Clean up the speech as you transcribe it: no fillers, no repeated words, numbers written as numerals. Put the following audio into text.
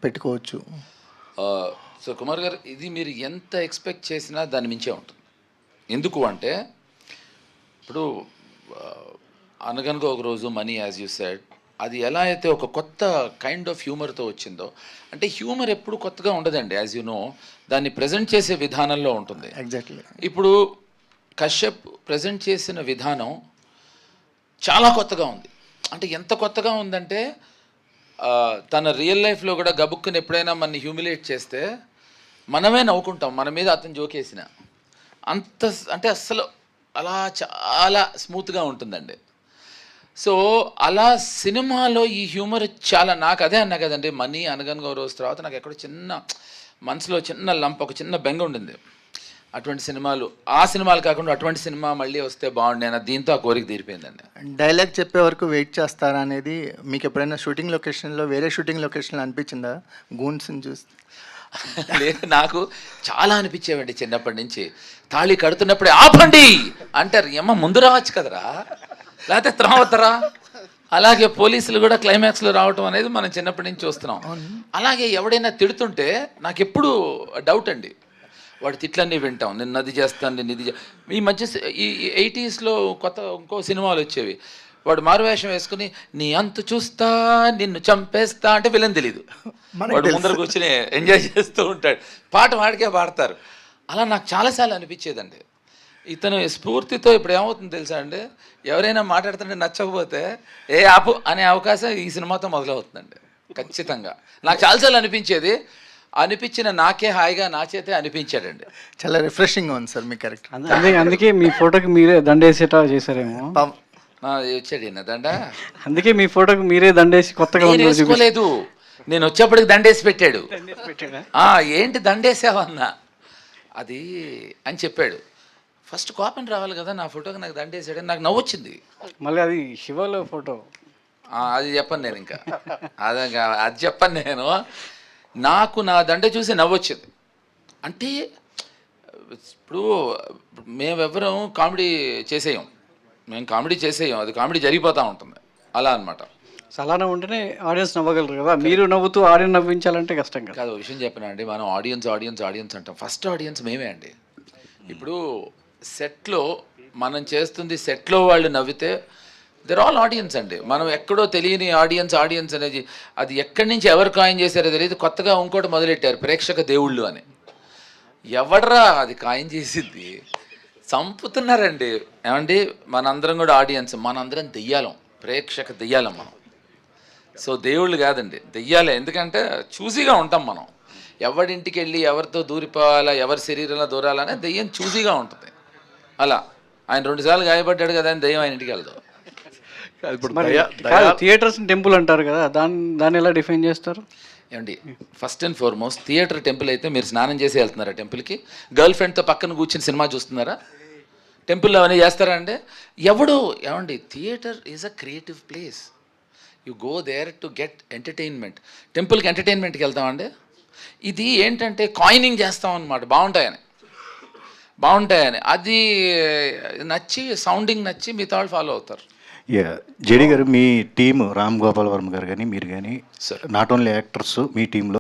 పెట్టుకోవచ్చు. సో కుమార్ గారు, ఇది మీరు ఎంత ఎక్స్పెక్ట్ చేసినా దాని మించే ఉంటుంది. ఎందుకు అంటే ఇప్పుడు అనగనగా ఒక రోజు మనీ, యాజ్ యూ సెడ్, అది ఎలా అయితే ఒక కొత్త కైండ్ ఆఫ్ హ్యూమర్తో వచ్చిందో, అంటే హ్యూమర్ ఎప్పుడు కొత్తగా ఉండదండి. యాజ్ యూ నో, దాన్ని ప్రజెంట్ చేసే విధానంలో ఉంటుంది. ఎగ్జాక్ట్లీ. ఇప్పుడు కశ్యప్ ప్రజెంట్ చేసిన విధానం చాలా కొత్తగా ఉంది. అంటే ఎంత కొత్తగా ఉందంటే తన రియల్ లైఫ్లో కూడా గబుక్కుని ఎప్పుడైనా మనని హ్యూమిలేట్ చేస్తే మనమే నవ్వుకుంటాం, మన మీద అతను జోకేసిన అంత. అంటే అస్సలు అలా చాలా స్మూత్గా ఉంటుందండి. సో అలా సినిమాలో ఈ హ్యూమర్ చాలా, నాకు అదే అన్నా కదండి, మనీ, అనగనగా రోజు తర్వాత నాకు ఎక్కడో చిన్న మనసులో చిన్న లంప్, ఒక చిన్న బెంగ ఉండింది. అటువంటి సినిమాలు, ఆ సినిమాలు కాకుండా అటువంటి సినిమా మళ్ళీ వస్తే బాగుండే అన్న దీంతో ఆ కోరిక తీరిపోయిందండి. డైలాగ్ చెప్పే వరకు వెయిట్ చేస్తారా అనేది మీకు ఎప్పుడైనా షూటింగ్ లొకేషన్లో, వేరే షూటింగ్ లొకేషన్లో అనిపించిందా గూన్స్ని చూస్తే? లేదు, నాకు చాలా అనిపించేవండి చిన్నప్పటి నుంచి. తాళి కడుతున్నప్పుడే ఆపండి అంటారు. ఏమో ముందు రావచ్చు కదరా, లేకపోతే త్రావతరా. అలాగే పోలీసులు కూడా క్లైమాక్స్లో రావటం అనేది మనం చిన్నప్పటి నుంచి చూస్తున్నాం. అలాగే ఎవడైనా తిడుతుంటే నాకు ఎప్పుడు డౌట్ అండి, వాడు తిట్లన్నీ వింటాం, నేను అది చేస్తాను, నేను ఇది ఈ మధ్య ఈ 80sలో కొత్త ఇంకో సినిమాలు వచ్చేవి. వాడు మారువేషం వేసుకుని నీ అంతు చూస్తా, నిన్ను చంపేస్తా అంటే విలన్ తెలీదు, వాడు ముందర కూర్చుని ఎంజాయ్ చేస్తూ ఉంటాడు, పాట వాడికే పాడతారు. అలా నాకు చాలాసార్లు అనిపించేదండి. ఇతను స్ఫూర్తితో ఇప్పుడు ఏమవుతుందో తెలుసా అండి, ఎవరైనా మాట్లాడుతుంటే నచ్చకపోతే ఏ ఆపు అనే అవకాశం ఈ సినిమాతో మొదలవుతుందండి ఖచ్చితంగా. నాకు చాలాసార్లు అనిపించిన నాకే హాయిగా నా చేతే అనిపించాడండి. చాలా రిఫ్రెషింగ్గా ఉంది సార్ మీ క్యారెక్టర్. అందుకే మీ ఫోటోకి మీరే దండేసేటా చేశారేమో. వచ్చాడు ఈయన దండ, అందుకే మీ ఫోటోకి మీరే దండేసి కొత్తగా వేసుకోలేదు, నేను వచ్చేప్పటికి దండేసి పెట్టాడు. ఏంటి దండేసావన్నా అది అని చెప్పాడు. ఫస్ట్ కోపం రావాలి కదా, నా ఫోటోకి నాకు దండేసాడు, నాకు నవ్వొచ్చింది. మళ్ళీ అది శివలో ఫోటో, అది చెప్పను నేను, ఇంకా అది చెప్పను నేను. నాకు నా దండ చూసి నవ్వొచ్చింది. అంటే ఇప్పుడు మేమెవ్వరం కామెడీ చేసేయం, మేము కామెడీ చేసేయం, అది కామెడీ జరిగిపోతూ ఉంటుంది అలా అనమాట. అలానే ఉంటేనే ఆడియన్స్ నవ్వగలరు కదా, మీరు నవ్వుతూ ఆడియన్స్ నవ్వించాలంటే కష్టం కదా. కాదు, విషయం చెప్పినా అండి, మనం ఆడియన్స్ అంటాం, ఫస్ట్ ఆడియన్స్ మేమే అండి. ఇప్పుడు సెట్లో మనం చేస్తుంది, సెట్లో వాళ్ళు నవ్వితే దెర్ ఆల్ ఆడియన్స్ అండి. మనం ఎక్కడో తెలియని ఆడియన్స్ అనేది, అది ఎక్కడి నుంచి ఎవరు కాయిన్ చేశారో తెలియదు. కొత్తగా ఇంకోటి మొదలెట్టారు, ప్రేక్షక దేవుళ్ళు అని. ఎవడరా అది కాయిన్ చేసింది? చంపుతున్నారండి. ఏమండి, మనందరం కూడా ఆడియన్స్, మనందరం దెయ్యాలం, ప్రేక్షక దెయ్యాలం మనం. సో దేవుళ్ళు కాదండి, దెయ్యాలే. ఎందుకంటే చూసిగా ఉంటాం మనం, ఎవరింటికి వెళ్ళి ఎవరితో దూరిపోవాలా, ఎవరి శరీరంలో దూరాలనే దెయ్యం చూసిగా ఉంటుంది. అలా ఆయన 2 సార్లు గాయపడ్డాడు కదా అని దెయ్యం ఆయన ఇంటికి వెళ్దాం. థియేటర్స్ టెంపుల్ అంటారు కదా, దాన్ని ఎలా డిఫైన్ చేస్తారు? ఏమండి, first and foremost theatre temple అయితే మీరు స్నానం చేసి వెళ్తున్నారా టెంపుల్కి? గర్ల్ ఫ్రెండ్తో పక్కన కూర్చుని సినిమా చూస్తున్నారా? టెంపుల్లో అవన్నీ చేస్తారా అండి? ఏమండి, theatre is a creative place, you go there to get entertainment. టెంపుల్కి ఎంటర్టైన్మెంట్కి వెళ్తామండి. ఇది ఏంటంటే కాయినింగ్ చేస్తాం అన్నమాట, బాగుంటాయని. అది నచ్చి, సౌండింగ్ నచ్చి మిగతా వాళ్ళు ఫాలో అవుతారు. జేడి గారు, మీ టీము రామ్ గోపాల్ వర్మ గారు కానీ మీరు కానీ నాట్ ఓన్లీ యాక్టర్స్, మీ టీంలో